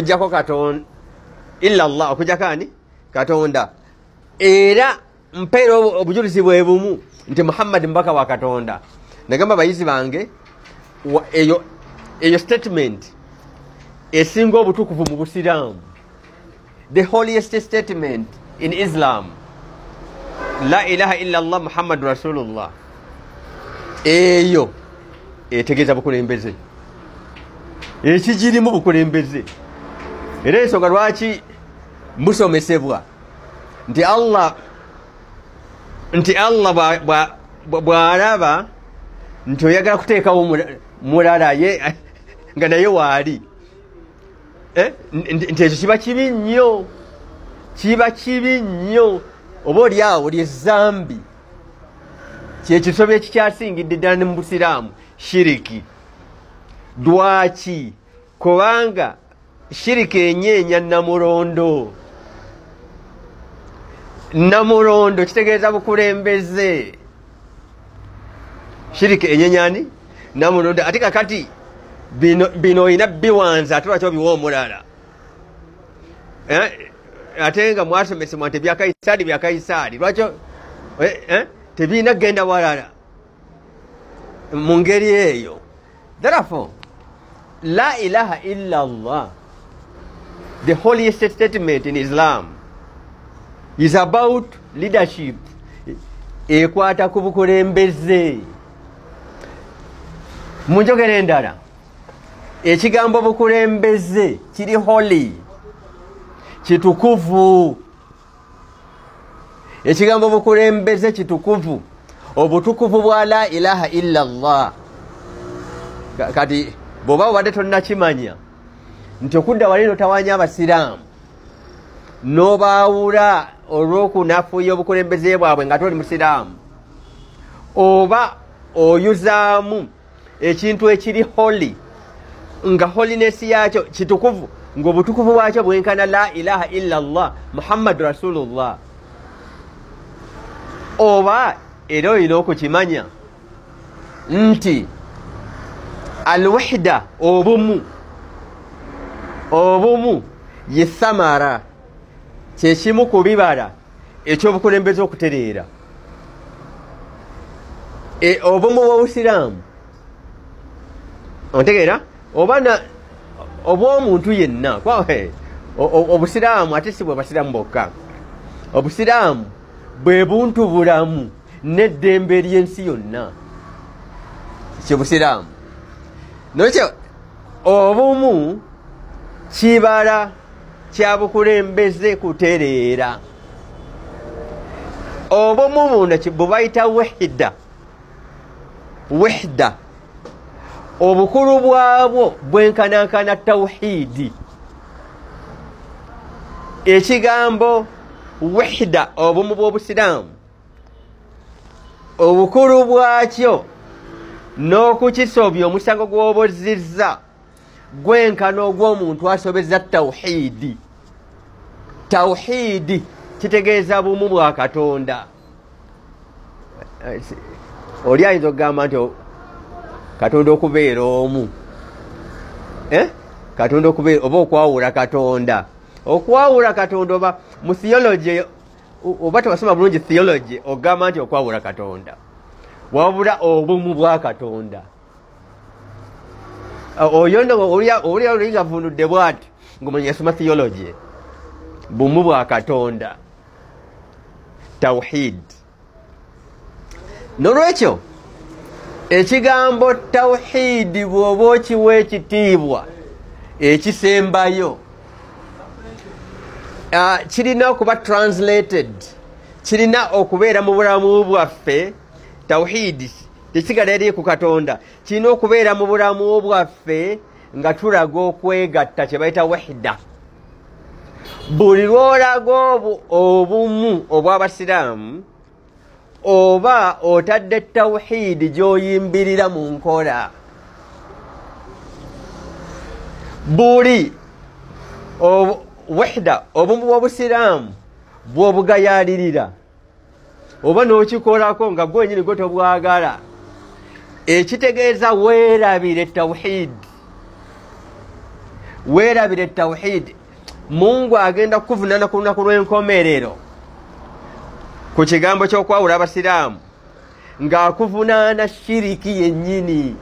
okujjako katonda illa Allah okujjako ani katonda era mpeera obujulizi bwe bumu nti Muhammad mbaka wa katonda nagamba bayizi bange eyo statement esinga obutukuvu mu Busiraamu the holiest statement in Islam la ilaha illa Allah Muhammad Rasulullah eyo etegeeza bukulembeze ekigirimu bukulembeze era ensonga lwaki musomesebwa nti Allah bw'alaba nti oyagala kuteekawo mulala ye nga naye waali nti ekyo kiba kibi nnyo oba oliawo lyezambi kyekisobyo ekikyasingidde ddala ne mu Busiraamu shiriki lwaki kubanga shiriki enyeenya namulondo kitegeeza bukulembeze shiriki enyenyani namulondo ate kakati bino olina biwanza ate lwaki obiwa omulala ate nga mwasomesebwa nti bya Kaisaali lwaki tebiina genda walala mu ngeri eyo. Therefore la ilaha illa Allah, the holiest statement in Islam, is about leadership. Ekwata ku bukulembeze. Munjogere endala, ekigambo bukulembeze kiri holy, kitukuvu. Ekigambo bukulembeze kitukuvu, obutukuvu bwa la ilaha illa Allah. Kati boba obadde tonnakimanya nti okudda wali tawanya Abasiraamu n'obaawula olw'okunafuya obukulembeze bwabwe nga toli Musiraamu, oba oyuzaamu ekintu ekiri holy nga holiness yakyo kitukuvu, ng'obutukuvu bwakyo bwenkana la ilaha illa Allah Muhammad Rasulullah, oba era olina okukimanya nti al-wahda obumu yethamara kyekimu ku bibala ekyobukulembeze okutereera. Obumu bw'Obusiraamu ontegeera oba obw'omuntu yenna. Obusiraamu ate si bwe Basiraamu bokka. Obusiraamu bwe buntu bulamu n'eddembe ly'ensi yonna, kye Busiraamu. Nolwekyo obumu kibala kya bukulembeze kutereera. Obumu buno bwe bayita wahda, obukulu bwabwo bwenkanankana tawhidi. Ekigambo wahda, obumu bw'Obusiraamu, obukulu bwakyo n'okukisobya omusango gw'obozizza gwenkana ogw'omuntu asobezza tawhidi. Tawhidi kitegeeza bumu bwa Katonda. Oli ayinza okugamba nti Katonda okubeera omu, Katonda okubeera oba okwawula Katonda. Okwawula Katonda oba mu theology oba tewasoma bulungi theology ogamba nti okwawula Katonda, wabula obumu bwa Katonda. Oyo nno oli ngavunudde bw'ati ng'omanyi yasoma theology. Bumu bwa Katonda, tawhid. Nolwekyo ekigambo tawhid bw'oba okiwa ekitiibwa ekisembayo, kirina okuba translated, kirina okubeera mu bulamu bwaffe. Tawhid tekisigala eri ku Katonda, kirina okubeera mu bulamu bwaffe nga tulaga okwegatta, kye bayita wahda. Buli lw'olaga obumu obw'Abasiraamu oba otadde tawhidi gy'oyimbirira mu nkola. Buli wahda, obumu bw'Obusiraamu bw'obugayaalirira oba n'okikolako nga gwenyini gwe tobwagala, ekitegeeza weerabire tawhid. weerabire tawhid Mungu agenda kukuvunana ku lunaku lw'enkomerero ku kigambo ky'okwawula abasiraamu ng'akuvunaana shiriki yennyini